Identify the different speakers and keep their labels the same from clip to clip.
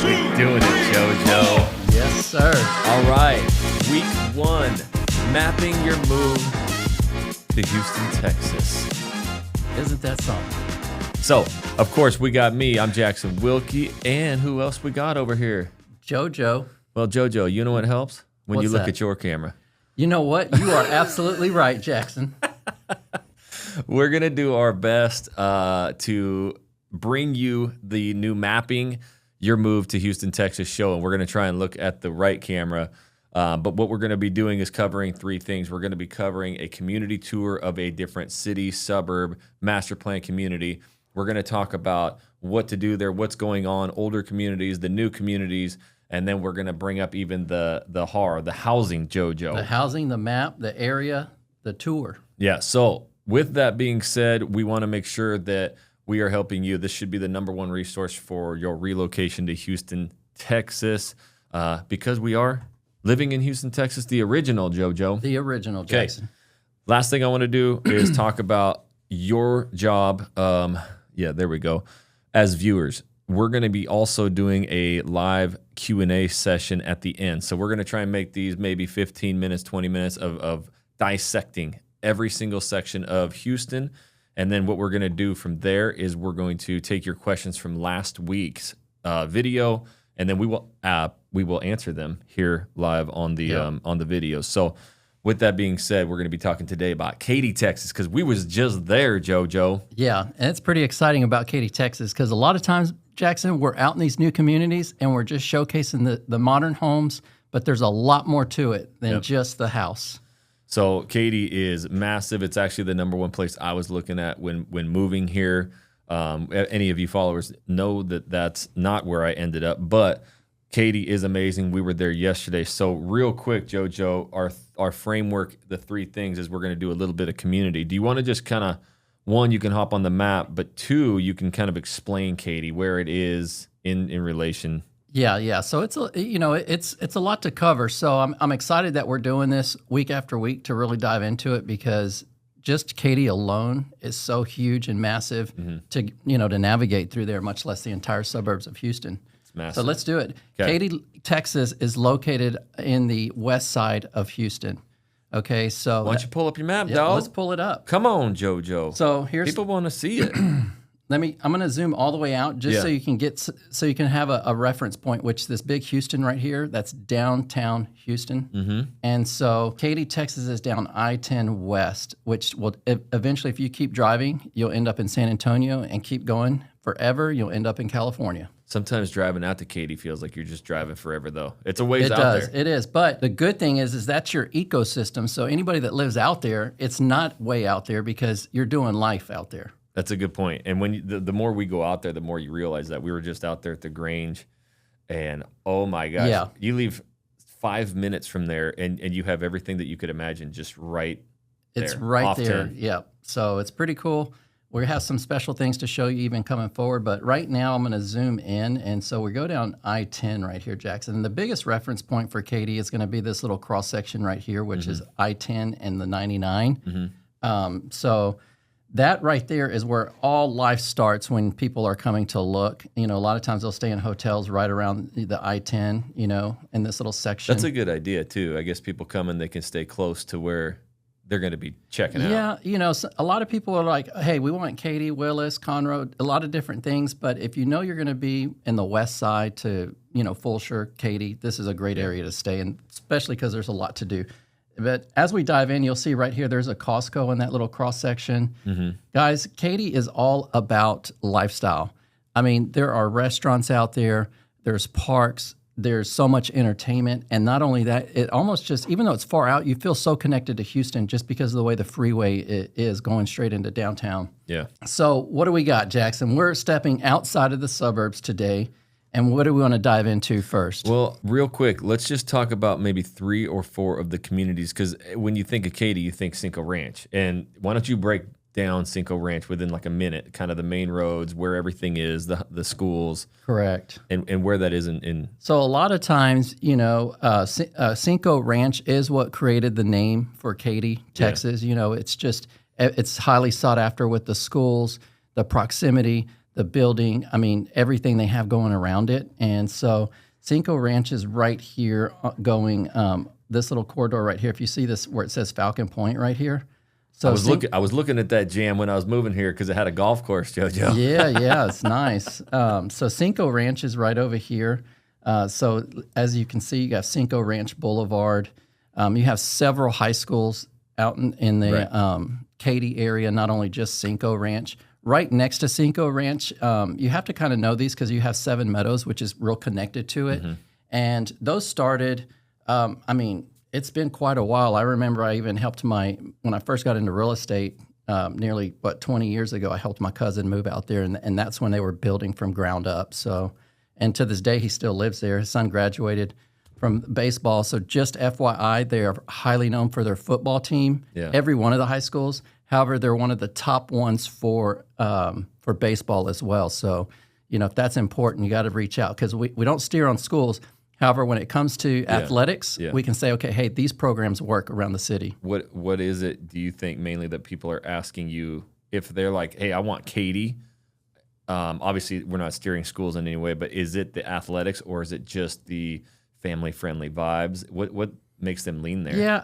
Speaker 1: We doing it, JoJo.
Speaker 2: Yes, sir.
Speaker 1: All right, week 1, mapping your move to Houston, Texas.
Speaker 2: Isn't that something?
Speaker 1: So, of course, we got me. I'm Jackson Wilkie, and who else we got over here?
Speaker 2: JoJo.
Speaker 1: Well, JoJo, you know what helps? When
Speaker 2: What's
Speaker 1: you look
Speaker 2: that?
Speaker 1: at your camera.
Speaker 2: You know what? You are absolutely right, Jackson.
Speaker 1: We're going to do our best to bring you the new mapping your move to Houston, Texas show, and we're going to try and look at the right camera. But what we're going to be doing is covering 3 things. We're going to be covering a community tour of a different city, suburb, master plan community. We're going to talk about what to do there, what's going on, older communities, the new communities, and then we're going to bring up even the housing, JoJo.
Speaker 2: The housing, the map, the area, the tour.
Speaker 1: Yeah, so with that being said, we want to make sure that we are helping you. This should be the #1 resource for your relocation to Houston, Texas, because we are living in Houston, Texas, the original, JoJo.
Speaker 2: The original, Jackson.
Speaker 1: Last thing I want to do is talk about your job. Yeah, there we go. As viewers, we're going to be also doing a live Q&A session at the end. So we're going to try and make these maybe 15 minutes, 20 minutes of dissecting every single section of Houston. And then what we're going to do from there is we're going to take your questions from last week's video, and then we will answer them here live on the video. So with that being said, we're going to be talking today about Katy, Texas, because we was just there, JoJo.
Speaker 2: Yeah, and it's pretty exciting about Katy, Texas, because a lot of times, Jackson, we're out in these new communities and we're just showcasing the modern homes, but there's a lot more to it than just the house.
Speaker 1: So Katy is massive. It's actually the #1 place I was looking at when moving here. Any of you followers know that that's not where I ended up, but Katy is amazing. We were there yesterday. So real quick, JoJo, our framework, the 3 things is we're going to do a little bit of community. Do you want to just kind of, 1, you can hop on the map, but 2, you can kind of explain Katy, where it is in relation.
Speaker 2: Yeah. So it's a lot to cover. So I'm excited that we're doing this week after week to really dive into it, because just Katy alone is so huge and massive to navigate through there, much less the entire suburbs of Houston.
Speaker 1: It's massive.
Speaker 2: So let's do it.
Speaker 1: Okay.
Speaker 2: Katy, Texas is located in the west side of Houston. Okay, so
Speaker 1: Why don't you pull up your map, dog?
Speaker 2: let's pull it up.
Speaker 1: Come on, JoJo.
Speaker 2: So
Speaker 1: People want to see it.
Speaker 2: I'm going to zoom all the way out just so you can have a reference point, which this big Houston right here, that's downtown Houston. And so Katy, Texas is down I-10 west, which will eventually, if you keep driving, you'll end up in San Antonio, and keep going forever, you'll end up in California.
Speaker 1: Sometimes driving out to Katy feels like you're just driving forever, though. It's a ways out there.
Speaker 2: It is. But the good thing is that's your ecosystem. So anybody that lives out there, it's not way out there, because you're doing life out there.
Speaker 1: That's a good point. And when the more we go out there, the more you realize that. We were just out there at the Grange, and oh my gosh, you leave 5 minutes from there, and you have everything that you could imagine just right there.
Speaker 2: It's right
Speaker 1: off
Speaker 2: there.
Speaker 1: 10.
Speaker 2: Yeah. So it's pretty cool. We have some special things to show you even coming forward, but right now I'm going to zoom in. And so we go down I-10 right here, Jackson. And the biggest reference point for Katy is going to be this little cross section right here, which is I-10 and the 99. So that right there is where all life starts when people are coming to look. A lot of times they'll stay in hotels right around the I-10, in this little section.
Speaker 1: That's a good idea, too. I guess people come and they can stay close to where they're going to be checking out.
Speaker 2: Yeah, a lot of people are like, hey, we want Katy, Willis, Conroe, a lot of different things. But if you know you're going to be in the west side to, Fulshire, Katy, this is a great area to stay in, especially because there's a lot to do. But as we dive in, you'll see right here, there's a Costco in that little cross section. Guys, Katy is all about lifestyle. I mean, there are restaurants out there, there's parks, there's so much entertainment. And not only that, it almost just, even though it's far out, you feel so connected to Houston just because of the way the freeway is going straight into downtown.
Speaker 1: Yeah.
Speaker 2: So what do we got, Jackson? We're stepping outside of the suburbs today. And what do we want to dive into first?
Speaker 1: Well, real quick, let's just talk about maybe 3 or 4 of the communities, because when you think of Katy, you think Cinco Ranch. And why don't you break down Cinco Ranch within like a minute, kind of the main roads, where everything is, the schools.
Speaker 2: Correct.
Speaker 1: And where that is in.
Speaker 2: So a lot of times, Cinco Ranch is what created the name for Katy, Texas. It's highly sought after with the schools, the proximity, the building. I mean, everything they have going around it. And so Cinco Ranch is right here going this little corridor right here. If you see this where it says Falcon Point right here. So
Speaker 1: I was looking at that jam when I was moving here because it had a golf course, JoJo.
Speaker 2: Yeah, it's nice. So Cinco Ranch is right over here. So as you can see, you have Cinco Ranch Boulevard. You have several high schools out in the Katy area, not only just Cinco Ranch. Right next to Cinco Ranch, you have to kind of know these because you have Seven Meadows, which is real connected to it. Mm-hmm. And those started, it's been quite a while. I remember I even helped when I first got into real estate, nearly 20 years ago, I helped my cousin move out there, and that's when they were building from ground up. So, and to this day, he still lives there. His son graduated from baseball. So just FYI, they are highly known for their football team. Yeah. Every one of the high schools. However, they're one of the top ones for baseball as well. So, if that's important, you got to reach out because we don't steer on schools. However, when it comes to athletics, we can say, okay, hey, these programs work around the city.
Speaker 1: What is it, do you think, mainly that people are asking you if they're like, hey, I want Katy? Obviously, we're not steering schools in any way, but is it the athletics or is it just the family-friendly vibes? What makes them lean there?
Speaker 2: Yeah,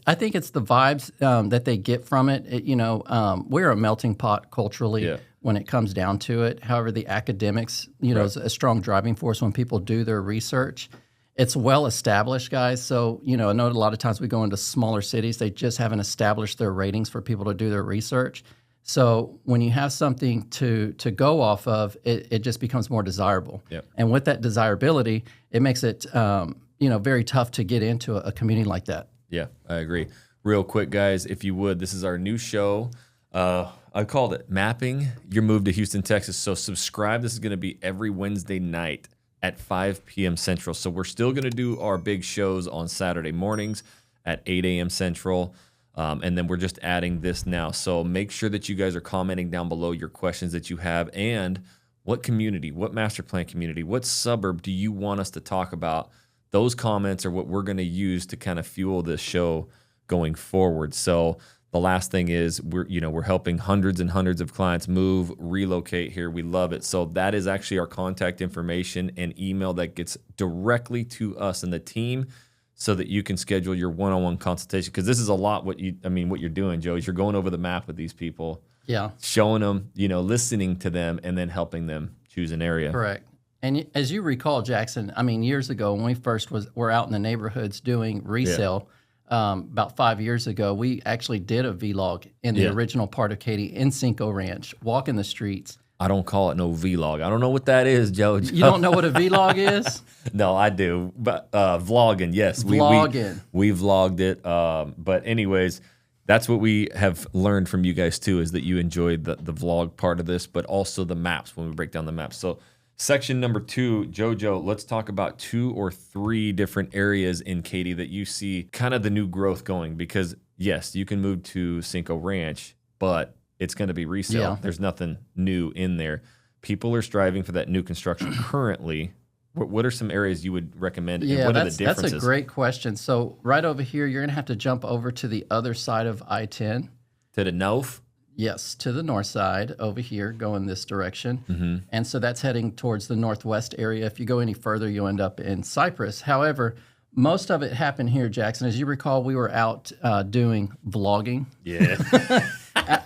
Speaker 2: I think it's the vibes that they get from it. We're a melting pot culturally when it comes down to it. However, the academics, is a strong driving force when people do their research. It's well established, guys. So, I know a lot of times we go into smaller cities, they just haven't established their ratings for people to do their research. So when you have something to go off of, it just becomes more desirable. Yep. And with that desirability, it makes it very tough to get into a community like that.
Speaker 1: Yeah, I agree. Real quick, guys, if you would, this is our new show. I called it Mapping Your Move to Houston, Texas. So subscribe. This is going to be every Wednesday night at 5 p.m. Central. So we're still going to do our big shows on Saturday mornings at 8 a.m. Central. And then we're just adding this now. So make sure that you guys are commenting down below your questions that you have and what community, what master plan community, what suburb do you want us to talk about? Those comments are what we're going to use to kind of fuel this show going forward. So the last thing is we're helping hundreds and hundreds of clients move, relocate here. We love it. So that is actually our contact information and email that gets directly to us and the team so that you can schedule your one-on-one consultation. Because this is a lot what you're doing, Joe, is you're going over the map with these people.
Speaker 2: Yeah.
Speaker 1: Showing them, listening to them and then helping them choose an area.
Speaker 2: Correct. And as you recall, Jackson, years ago when we first were out in the neighborhoods doing resale, about 5 years ago, we actually did a vlog in the original part of Katy in Cinco Ranch, walking the streets.
Speaker 1: I don't call it no vlog. I don't know what that is, Joe.
Speaker 2: You don't know what a vlog is?
Speaker 1: No, I do. But vlogging, yes.
Speaker 2: Vlogging.
Speaker 1: We vlogged it. But anyways, that's what we have learned from you guys too, is that you enjoyed the vlog part of this, but also the maps when we break down the maps. So section number 2, JoJo, let's talk about 2 or 3 different areas in Katy that you see kind of the new growth going. Because yes, you can move to Cinco Ranch, but it's going to be resale. Yeah. There's nothing new in there. People are striving for that new construction currently. What are some areas you would recommend?
Speaker 2: Yeah,
Speaker 1: and what are the differences?
Speaker 2: That's a great question. So right over here, you're going to have to jump over to the other side of I-10.
Speaker 1: To the north?
Speaker 2: Yes, to the north side over here, going this direction. Mm-hmm. And so that's heading towards the northwest area. If you go any further, you'll end up in Cypress. However, most of it happened here, Jackson. As you recall, we were out doing vlogging.
Speaker 1: Yeah.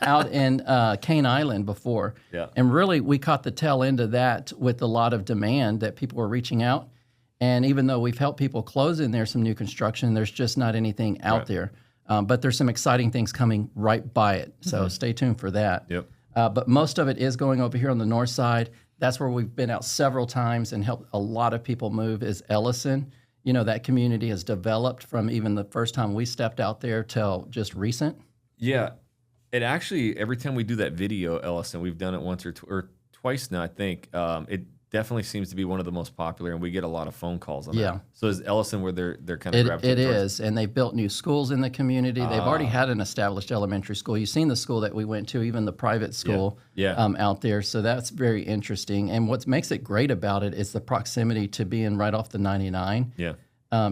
Speaker 2: Out in Cane Island before.
Speaker 1: Yeah.
Speaker 2: And really, we caught the tail end of that with a lot of demand that people were reaching out. And even though we've helped people close in there some new construction, there's just not anything out there. But there's some exciting things coming right by it. So stay tuned for that.
Speaker 1: Yep.
Speaker 2: But most of it is going over here on the north side. That's where we've been out several times and helped a lot of people move is Elyson. That community has developed from even the first time we stepped out there till just recent.
Speaker 1: Yeah. It actually, every time we do that video, Elyson, we've done it once or twice now, I think. It definitely seems to be one of the most popular, and we get a lot of phone calls on that. So is Elyson where they're kind of gravitating
Speaker 2: towards?
Speaker 1: It
Speaker 2: is, and they've built new schools in the community. They've already had an established elementary school. You've seen the school that we went to, even the private school out there. So that's very interesting. And what makes it great about it is the proximity to being right off the 99.
Speaker 1: Yeah.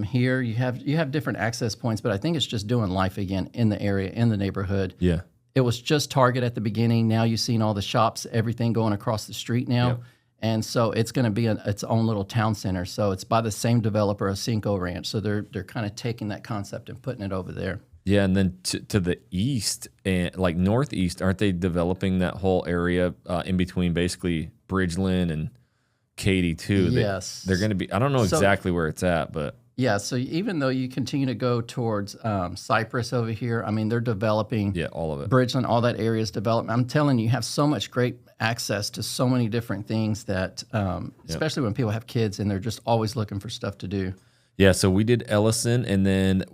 Speaker 2: Here you have different access points, but I think it's just doing life again in the area, in the neighborhood.
Speaker 1: Yeah.
Speaker 2: It was just Target at the beginning. Now you've seen all the shops, everything going across the street now.
Speaker 1: Yep.
Speaker 2: And so it's going to be its own little town center. So it's by the same developer of Cinco Ranch. So they're kind of taking that concept and putting it over there.
Speaker 1: Yeah, and then to the east and like northeast, aren't they developing that whole area in between basically Bridgeland and Katy too?
Speaker 2: Yes.
Speaker 1: They're going to be, I don't know exactly where it's at, but.
Speaker 2: Yeah, so even though you continue to go towards Cypress over here, I mean, they're developing
Speaker 1: all of it.
Speaker 2: Bridgeland, all that area is developed. I'm telling you, you have so much great access to so many different things that, especially when people have kids and they're just always looking for stuff to do.
Speaker 1: Yeah, so we did Elyson, and then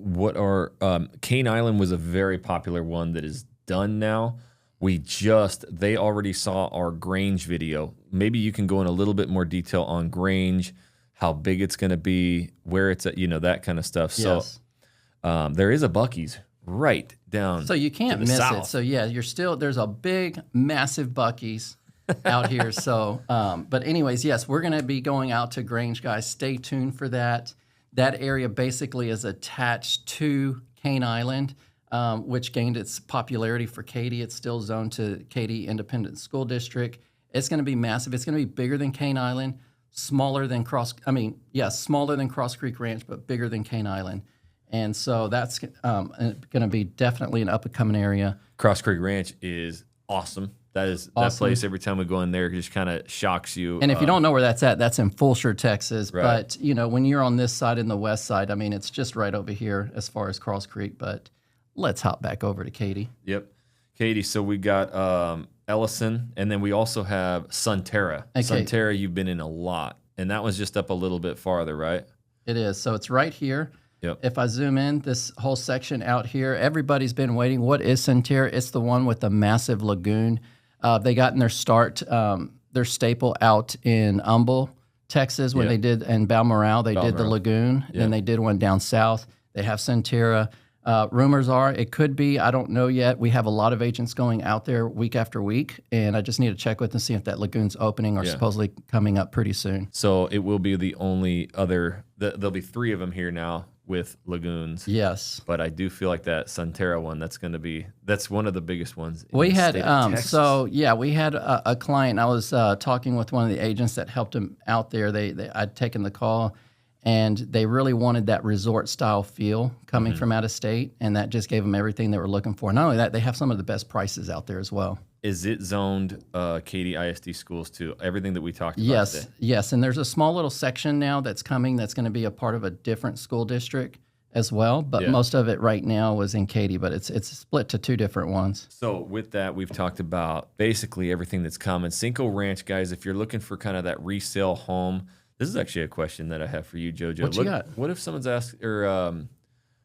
Speaker 1: Cane Island was a very popular one that is done now. They already saw our Grange video. Maybe you can go in a little bit more detail on Grange, how big it's going to be, where it's at, that kind of stuff.
Speaker 2: Yes.
Speaker 1: So there is a Buc-ee's right down.
Speaker 2: So you can't miss
Speaker 1: south.
Speaker 2: it. So yeah, there's a big, massive Buc-ee's out here. So, but anyways, yes, we're going to be going out to Grange, guys. Stay tuned for that. That area basically is attached to Cane Island, which gained its popularity for Katy. It's still zoned to Katy Independent School District. It's going to be massive. It's going to be bigger than Cane Island, smaller than Cross Creek Ranch, but bigger than Cane Island. And so that's going to be definitely an up-and-coming area.
Speaker 1: Cross Creek Ranch is awesome. That place, every time we go in there, just kind of shocks you.
Speaker 2: And if you don't know where that's at, that's in Fulshire, Texas.
Speaker 1: Right.
Speaker 2: But, when you're on this side and the west side, I mean, it's just right over here as far as Cross Creek. But let's hop back over to Katy.
Speaker 1: Yep. Katy, so we got Elyson, and then we also have Sunterra.
Speaker 2: Okay.
Speaker 1: Sunterra, you've been in a lot, and that one's just up a little bit farther, right?
Speaker 2: It is. So it's right here.
Speaker 1: Yep.
Speaker 2: If I zoom in, this whole section out here, everybody's been waiting. What is Sunterra? It's the one with the massive lagoon. They got in their start, their staple out in Humble, Texas, when they did, in Balmoral, they did the lagoon. Then they did one down south. They have Sunterra. Rumors are it could be, I don't know yet. We have a lot of agents going out there week after week, and I just need to check with them, see if that lagoon's opening or supposedly coming up pretty soon.
Speaker 1: So it will be the only other, there'll be 3 of them here now with lagoons.
Speaker 2: Yes.
Speaker 1: But I do feel like that Sunterra one, that's one of the biggest ones.
Speaker 2: We had, we had a client. I was talking with one of the agents that helped him out there. I'd taken the call, and they really wanted that resort style feel coming from out of state, and that just gave them everything they were looking for. Not only that, they have some of the best prices out there as well.
Speaker 1: Is it zoned Katy ISD schools too? Everything that we talked about today?
Speaker 2: Yes, and there's a small little section now that's coming that's going to be a part of a different school district as well, but most of it right now was in Katy, but it's split to 2 different ones.
Speaker 1: So with that, we've talked about basically everything that's coming. Cinco Ranch, guys, if you're looking for kind of that resale home, this is actually a question that I have for you, JoJo.
Speaker 2: What you got?
Speaker 1: What if someone's asked or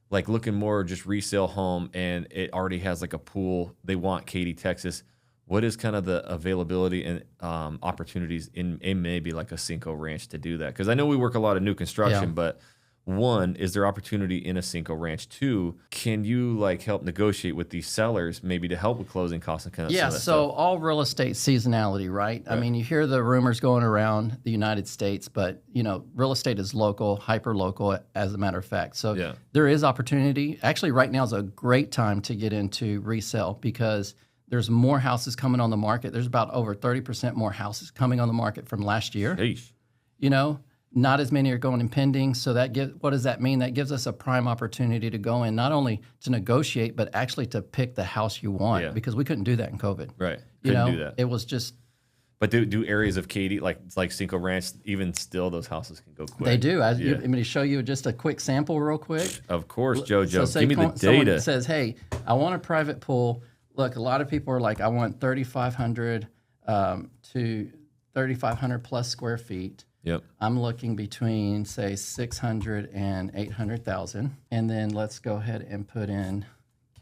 Speaker 1: like looking more just resale home and it already has like a pool, they want Katy, Texas. What is kind of the availability and opportunities in maybe like a Cinco Ranch to do that? Because I know we work a lot of new construction, but 1, is there opportunity in a Cinco Ranch? 2, can you like help negotiate with these sellers maybe to help with closing costs and kind of
Speaker 2: Yeah,
Speaker 1: stuff?
Speaker 2: so all real estate seasonality, right? I mean, you hear the rumors going around the United States, but real estate is local, hyper local, as a matter of fact. So there is opportunity. Actually, right now is a great time to get into resale because there's more houses coming on the market. There's about over 30% more houses coming on the market from last year.
Speaker 1: Sheesh.
Speaker 2: Not as many are going in pending. So what does that mean? That gives us a prime opportunity to go in, not only to negotiate, but actually to pick the house you want because we couldn't do that in COVID.
Speaker 1: Right. Couldn't do that.
Speaker 2: It was just.
Speaker 1: But do areas of Katy, like Cinco Ranch, even still, those houses can go quick?
Speaker 2: They do. I'm going to show you just a quick sample real quick.
Speaker 1: Of course, JoJo.
Speaker 2: So
Speaker 1: give me the data.
Speaker 2: Someone says, hey, I want a private pool. Look, a lot of people are like, I want 3,500 to 3,500 plus square feet.
Speaker 1: Yep.
Speaker 2: I'm looking between, say, 600 and 800,000. And then let's go ahead and put in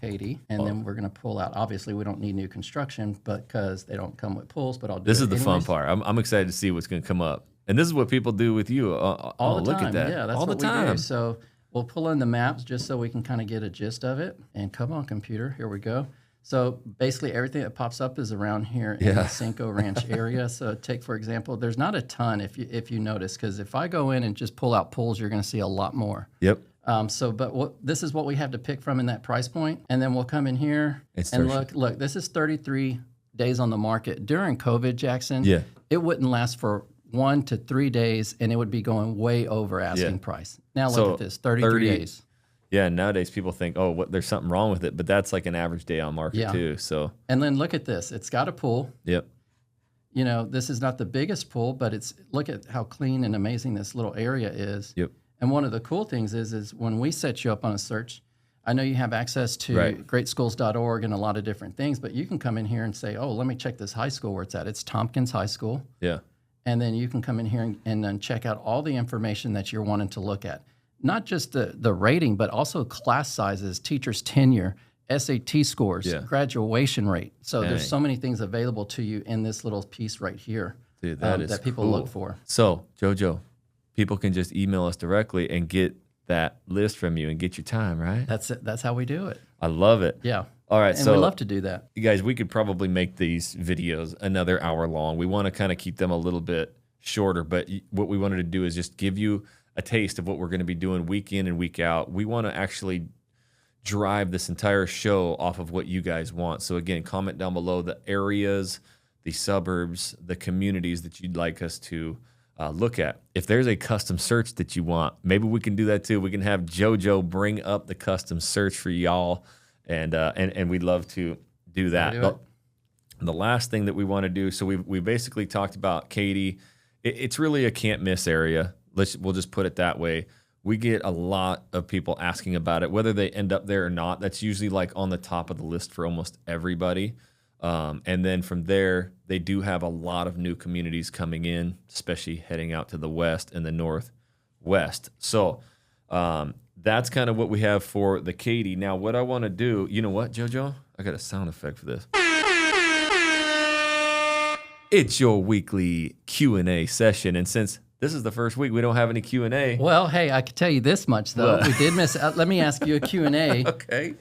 Speaker 2: Katy. And then we're going to pull out. Obviously, we don't need new construction because they don't come with pools, but I'll do
Speaker 1: This
Speaker 2: it
Speaker 1: is the fun
Speaker 2: anyways.
Speaker 1: part. I'm excited to see what's going to come up. And this is what people do with you.
Speaker 2: All the time.
Speaker 1: Look at that.
Speaker 2: Yeah, that's
Speaker 1: all
Speaker 2: what
Speaker 1: the
Speaker 2: we
Speaker 1: time.
Speaker 2: do. So we'll pull in the maps just so we can kind of get a gist of it. And come on, computer. Here we go. So basically everything that pops up is around here in the Cinco Ranch area. So take, for example, there's not a ton if you notice, because if I go in and just pull out pools, you're going to see a lot more.
Speaker 1: Yep.
Speaker 2: But this is what we have to pick from in that price point, and then we'll come in here and look. This is 33 days on the market during COVID, Jackson.
Speaker 1: Yeah,
Speaker 2: it wouldn't last for 1 to 3 days, and it would be going way over asking price. Now look at this, 33 days.
Speaker 1: Yeah, nowadays people think, oh, there's something wrong with it, but that's like an average day on market too. So,
Speaker 2: and then look at this. It's got a pool.
Speaker 1: Yep.
Speaker 2: You know, this is not the biggest pool, but look at how clean and amazing this little area is.
Speaker 1: Yep.
Speaker 2: And one of the cool things is when we set you up on a search, I know you have access to greatschools.org and a lot of different things, but you can come in here and say, oh, let me check this high school where it's at. It's Tompkins High School.
Speaker 1: Yeah.
Speaker 2: And then you can come in here and then check out all the information that you're wanting to look at. Not just the rating, but also class sizes, teachers' tenure, SAT scores, graduation rate. So there's so many things available to you in this little piece right here.
Speaker 1: Dude, that
Speaker 2: people look for.
Speaker 1: So, JoJo, people can just email us directly and get that list from you and get your time, right?
Speaker 2: That's it. That's how we do it.
Speaker 1: I love it.
Speaker 2: Yeah.
Speaker 1: All right.
Speaker 2: And we love to do that.
Speaker 1: You guys, we could probably make these videos another hour long. We want to kind of keep them a little bit shorter, but what we wanted to do is just give you a taste of what we're going to be doing week in and week out. We want to actually drive this entire show off of what you guys want. So again, comment down below the areas, the suburbs, the communities that you'd like us to look at. If there's a custom search that you want, maybe we can do that too. We can have JoJo bring up the custom search for y'all, and we'd love to do that. The last thing that we want to do, so we basically talked about Katy. It's really a can't miss area. We'll just put it that way. We get a lot of people asking about it, whether they end up there or not. That's usually like on the top of the list for almost everybody. And then from there, they do have a lot of new communities coming in, especially heading out to the west and the northwest. So that's kind of what we have for the Katy. Now, what I want to do, you know what, JoJo? I got a sound effect for this. It's your weekly Q&A session. And since this is the first week we don't have any Q&A.
Speaker 2: Well, hey, I could tell you this much, though. We did miss let me ask you a Q&A.
Speaker 1: Okay.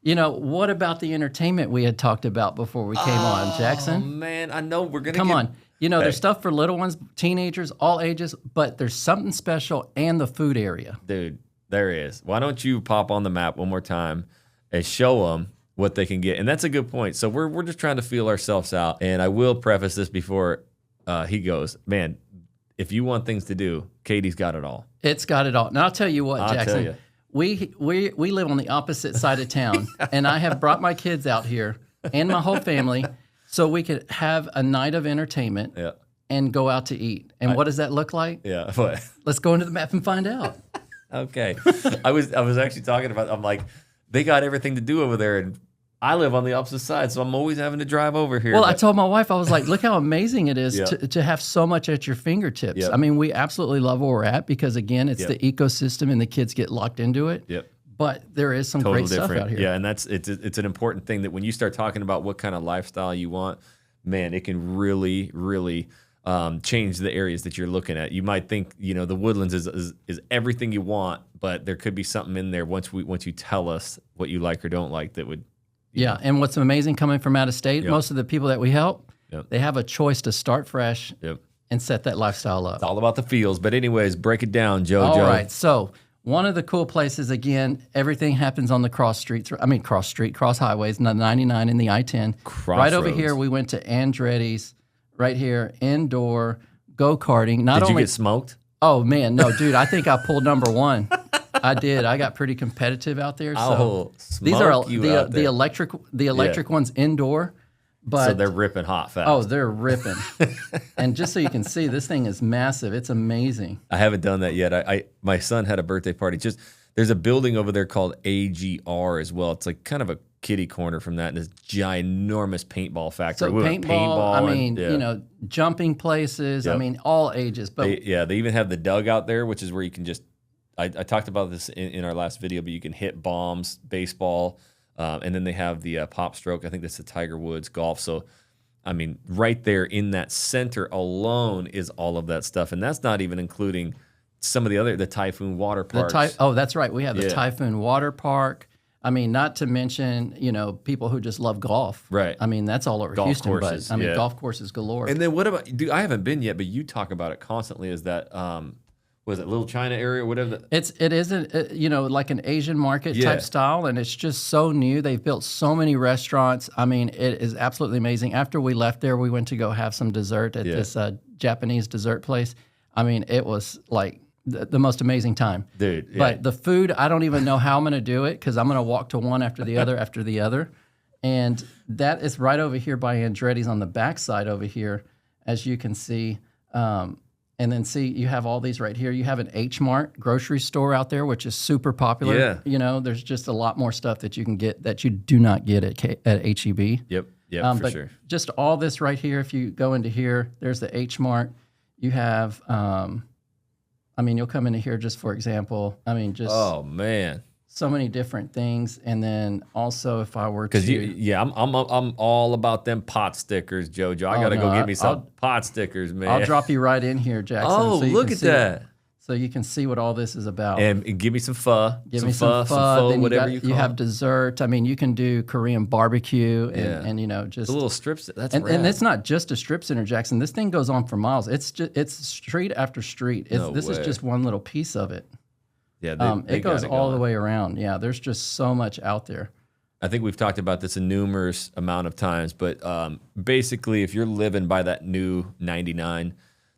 Speaker 2: You know, what about the entertainment we had talked about before we came on, Jackson?
Speaker 1: Oh, man, I know we're going to
Speaker 2: Come on. You know, there's stuff for little ones, teenagers, all ages, but there's something special and the food area.
Speaker 1: Dude, there is. Why don't you pop on the map one more time and show them what they can get? And that's a good point. So we're just trying to feel ourselves out. And I will preface this before he goes, man, if you want things to do, Katy's got it all.
Speaker 2: It's got it all. Now, I'll tell you what, Jackson.
Speaker 1: I'll tell you.
Speaker 2: We live on the opposite side of town, and I have brought my kids out here and my whole family so we could have a night of entertainment and go out to eat. And what does that look like?
Speaker 1: Yeah. What?
Speaker 2: Let's go into the map and find out.
Speaker 1: Okay. I was actually talking about, I'm like, they got everything to do over there, and I live on the opposite side, so I'm always having to drive over here.
Speaker 2: Well, I told my wife, I was like, look how amazing it is to have so much at your fingertips.
Speaker 1: Yep.
Speaker 2: I mean, we absolutely love where we're at because, again, it's the ecosystem and the kids get locked into it.
Speaker 1: Yep.
Speaker 2: But there is some great stuff out here.
Speaker 1: Yeah, and it's an important thing that when you start talking about what kind of lifestyle you want, man, it can really, really change the areas that you're looking at. You might think, you know, the Woodlands is everything you want, but there could be something in there once you tell us what you like or don't like that would.
Speaker 2: Yeah, and what's amazing coming from out of state, most of the people that we help, they have a choice to start fresh and set that lifestyle up.
Speaker 1: It's all about the feels. But anyways, break it down, JoJo.
Speaker 2: All right, so one of the cool places, again, everything happens on the cross highways, 99 and the I-10. Right over here, we went to Andretti's, right here, indoor, go-karting.
Speaker 1: Did you get smoked?
Speaker 2: Oh, man, no, dude, I think I pulled number one. I did. I got pretty competitive out there. So these are the electric ones indoor, but
Speaker 1: so they're ripping hot fast.
Speaker 2: Oh, they're ripping. And just so you can see, this thing is massive. It's amazing.
Speaker 1: I haven't done that yet. My son had a birthday party. There's a building over there called AGR as well. It's like kind of a kitty corner from that, and this ginormous paintball factory.
Speaker 2: So paintball, I mean, you know, jumping places. I mean, all ages. But
Speaker 1: they even have the dugout there, which is where you can just. I talked about this in our last video, but you can hit bombs, baseball, and then they have the pop stroke. I think that's the Tiger Woods golf. So, I mean, right there in that center alone is all of that stuff. And that's not even including some of the Typhoon water parks.
Speaker 2: That's right. We have the Typhoon water park. I mean, not to mention, you know, people who just love golf.
Speaker 1: Right.
Speaker 2: I mean, that's all over
Speaker 1: golf
Speaker 2: Houston.
Speaker 1: Courses,
Speaker 2: but golf courses galore.
Speaker 1: And then what about, dude, I haven't been yet, but you talk about it constantly, is that was it Little China area, whatever?
Speaker 2: It isn't, you know, like an Asian market
Speaker 1: Yeah.
Speaker 2: type style, and it's just so new. They've built so many restaurants. I mean, it is absolutely amazing. After we left there, we went to go have some dessert at this Japanese dessert place. I mean, it was like the most amazing time.
Speaker 1: Dude, yeah.
Speaker 2: But the food, I don't even know how I'm going to do it because I'm going to walk to one after the other after the other. And that is right over here by Andretti's on the backside over here, as you can see. And then see, you have all these right here. You have an H Mart grocery store out there, which is super popular.
Speaker 1: Yeah.
Speaker 2: You know, there's just a lot more stuff that you can get that you do not get at HEB.
Speaker 1: Yep, for
Speaker 2: but
Speaker 1: sure.
Speaker 2: just all this right here, if you go into here, there's the H Mart. You have, I mean, you'll come into here just for example. I mean, just
Speaker 1: Oh, man.
Speaker 2: so many different things. And then also if I were to...
Speaker 1: Because I'm all about them pot stickers, JoJo. I got to go get me some pot stickers, man.
Speaker 2: I'll drop you right in here, Jackson.
Speaker 1: Oh,
Speaker 2: so you
Speaker 1: look
Speaker 2: can
Speaker 1: at
Speaker 2: see
Speaker 1: that.
Speaker 2: So you can see what all this is about.
Speaker 1: And give me some pho.
Speaker 2: Give me some pho, then
Speaker 1: whatever
Speaker 2: you
Speaker 1: you call
Speaker 2: have
Speaker 1: it.
Speaker 2: dessert. I mean, you can do Korean barbecue and you know, just...
Speaker 1: The little strips. That's
Speaker 2: and
Speaker 1: rad.
Speaker 2: it's not just a strip center, Jackson. This thing goes on for miles. It's street after street. This is just one little piece of it.
Speaker 1: Yeah,
Speaker 2: It goes all the way around. Yeah, there's just so much out there.
Speaker 1: I think we've talked about this a numerous amount of times, but basically, if you're living by that new 99,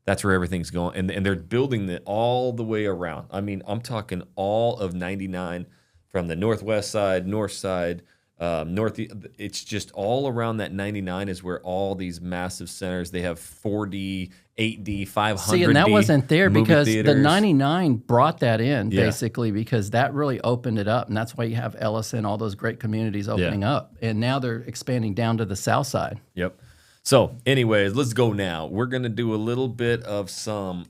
Speaker 1: that's where everything's going. And they're building it all the way around. I mean, I'm talking all of 99 from the northwest side, north side, northeast. It's just all around that 99 is where all these massive centers, they have 4D, 8D, 500D.
Speaker 2: See, and that wasn't there
Speaker 1: movie
Speaker 2: because
Speaker 1: theaters.
Speaker 2: the 99 brought that in, basically, because that really opened it up. And that's why you have Elyson, all those great communities opening up. And now they're expanding down to the south side.
Speaker 1: Yep. So, anyways, let's go now. We're going to do a little bit of some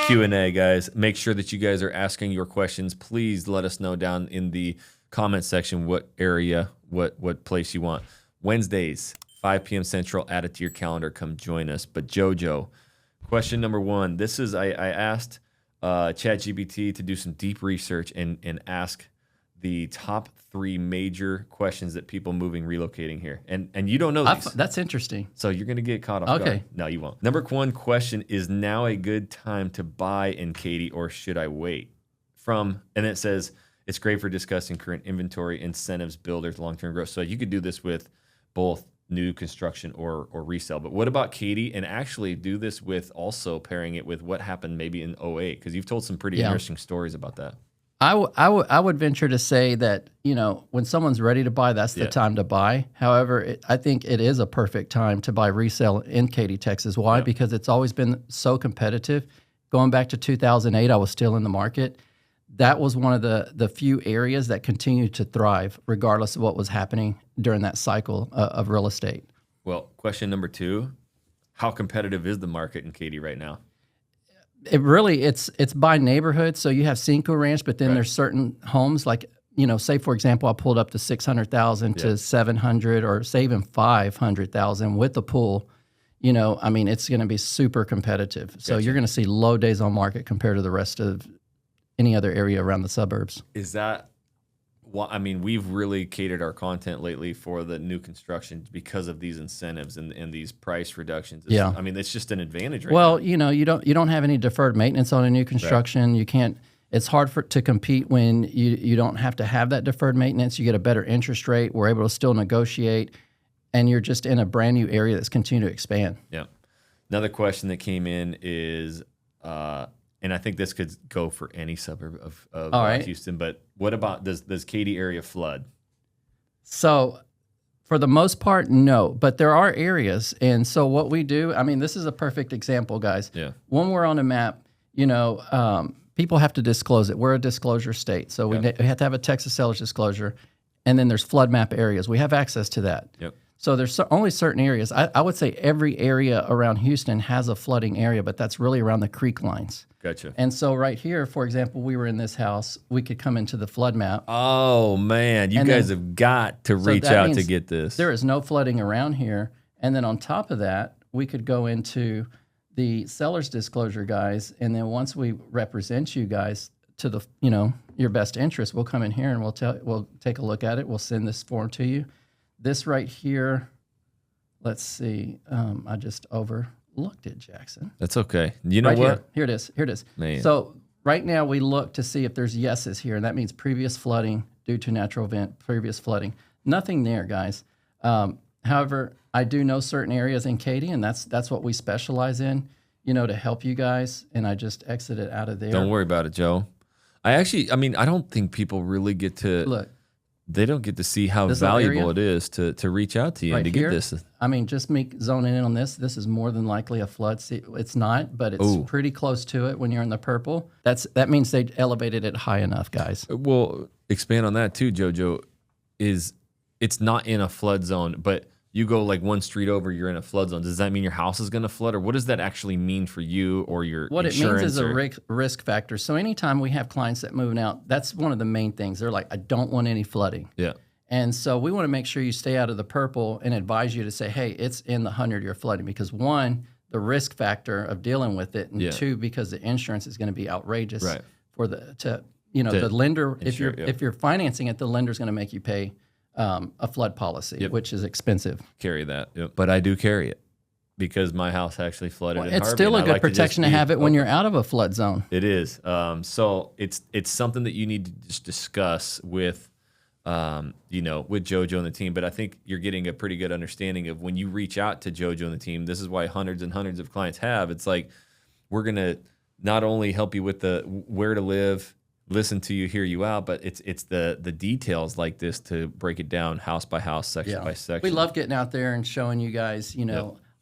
Speaker 1: Q&A, guys. Make sure that you guys are asking your questions. Please let us know down in the comment section what area, what place you want. Wednesdays, 5 p.m. Central, add it to your calendar. Come join us. But JoJo, question number one. This is, I asked ChatGPT to do some deep research and ask the top 3 major questions that people moving, relocating here. And you don't know these.
Speaker 2: That's interesting.
Speaker 1: So you're going to get caught off guard. No, you won't. Number 1 question, is now a good time to buy in Katy or should I wait? And it says, it's great for discussing current inventory, incentives, builders, long-term growth. So you could do this with both new construction or resale. But what about Katy? And actually do this with also pairing it with what happened maybe in 08, because you've told some pretty interesting stories about that.
Speaker 2: I would venture to say that, you know, when someone's ready to buy, that's the time to buy. However, I think it is a perfect time to buy resale in Katy, Texas. Why? Because it's always been so competitive. Going back to 2008, I was still in the market. That was one of the few areas that continued to thrive regardless of what was happening during that cycle of real estate.
Speaker 1: Well, question number 2, how competitive is the market in Katy right now?
Speaker 2: It's by neighborhood. So you have Cinco Ranch, but then there's certain homes like, you know, say for example, I pulled up to 600,000 to 700 or say even 500,000 with the pool. You know, I mean, it's going to be super competitive. So you're going to see low days on market compared to the rest of any other area around the suburbs.
Speaker 1: Is that I mean, we've really catered our content lately for the new construction because of these incentives and these price reductions. I mean, it's just an advantage right now.
Speaker 2: You know, you don't have any deferred maintenance on a new construction. You can't. It's hard to compete when you don't have to have that deferred maintenance. You get a better interest rate. We're able to still negotiate, and you're just in a brand new area that's continuing to expand.
Speaker 1: Yeah. Another question that came in is, and I think this could go for any suburb of Houston, but what about, does Katy area flood?
Speaker 2: So for the most part, no, but there are areas. And so what we do, I mean, this is a perfect example, guys.
Speaker 1: Yeah.
Speaker 2: When we're on a map, you know, people have to disclose it. We're a disclosure state. So we have to have a Texas seller's disclosure. And then there's flood map areas. We have access to that.
Speaker 1: Yep.
Speaker 2: So there's only certain areas. I would say every area around Houston has a flooding area, but that's really around the creek lines.
Speaker 1: Gotcha.
Speaker 2: And so right here, for example, we were in this house. We could come into the flood map.
Speaker 1: Oh, man. You guys have got to reach out to get this.
Speaker 2: There is no flooding around here. And then on top of that, we could go into the seller's disclosure, guys. And then once we represent you guys to the, you know, your best interest, we'll come in here and we'll take a look at it. We'll send this form to you. This right here, let's see. I just looked at Jackson.
Speaker 1: That's okay. You know
Speaker 2: Right
Speaker 1: what?
Speaker 2: Here it is. Here it is.
Speaker 1: Man.
Speaker 2: So right now we look to see if there's yeses here, and that means previous flooding due to natural event, previous flooding. Nothing there, guys. However, I do know certain areas in Katy, and that's what we specialize in, to help you guys. And I just exited out of there.
Speaker 1: Don't worry about it, Joe. I don't think people really get to
Speaker 2: Look.
Speaker 1: They don't get to see how valuable it is to reach out to you and to get this.
Speaker 2: Just me zoning in on this. This is more than likely a flood. See, it's not, but it's pretty close to it when you're in the purple. That means they elevated it high enough, guys.
Speaker 1: Well, expand on that too, JoJo. It's not in a flood zone, but you go like one street over, you're in a flood zone. Does that mean your house is going to flood, or what does that actually mean for you or your
Speaker 2: What it
Speaker 1: insurance?
Speaker 2: means is a risk factor. So anytime we have clients that moving out, that's one of the main things. They're like, I don't want any flooding.
Speaker 1: Yeah.
Speaker 2: And so we want to make sure you stay out of the purple and advise you to say, hey, it's in the 100-year flooding, because one, the risk factor of dealing with it, and two, because the insurance is going to be outrageous for the lender. If you're financing it, the lender's going to make you pay a flood policy, which is expensive.
Speaker 1: Carry that, but I do carry it because my house actually flooded.
Speaker 2: It's still a good protection to have it when you're out of a flood zone.
Speaker 1: It is. So it's something that you need to just discuss with, with JoJo and the team. But I think you're getting a pretty good understanding of when you reach out to JoJo and the team. This is why hundreds and hundreds of clients have. It's like we're gonna not only help you with the where to live, listen to you, hear you out, but it's the details like this to break it down house by house, section by section.
Speaker 2: We love getting out there and showing you guys,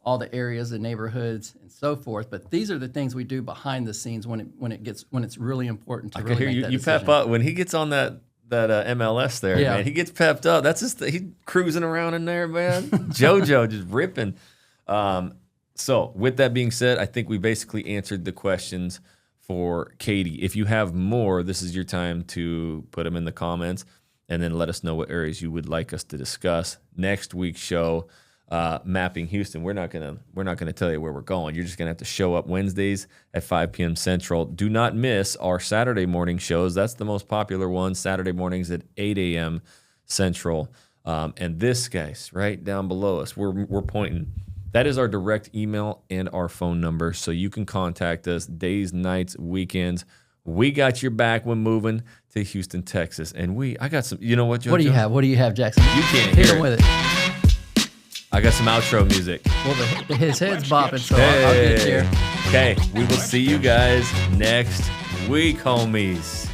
Speaker 2: all the areas, the neighborhoods, and so forth. But these are the things we do behind the scenes when it's really important to
Speaker 1: I
Speaker 2: really
Speaker 1: can hear
Speaker 2: make
Speaker 1: you.
Speaker 2: that
Speaker 1: You
Speaker 2: decision.
Speaker 1: pep up when he gets on that MLS there, man. He gets pepped up. That's just he's cruising around in there, man. JoJo just ripping. So with that being said, I think we basically answered the questions for Katy. If you have more, this is your time to put them in the comments and then let us know what areas you would like us to discuss. Next week's show, mapping Houston. We're not gonna tell you where we're going. You're just gonna have to show up Wednesdays at 5 p.m. Central. Do not miss our Saturday morning shows. That's the most popular one. Saturday mornings at 8 a.m. Central. And this, guys, right down below us, we're pointing. That is our direct email and our phone number, so you can contact us days, nights, weekends. We got your back when moving to Houston, Texas. And I got some, you know what, JoJo?
Speaker 2: What do you have, Jackson?
Speaker 1: You can't
Speaker 2: hit
Speaker 1: hear
Speaker 2: him
Speaker 1: it.
Speaker 2: with it.
Speaker 1: I got some outro music.
Speaker 2: Well, his head's bopping, so I'll get there.
Speaker 1: Okay, we will see you guys next week, homies.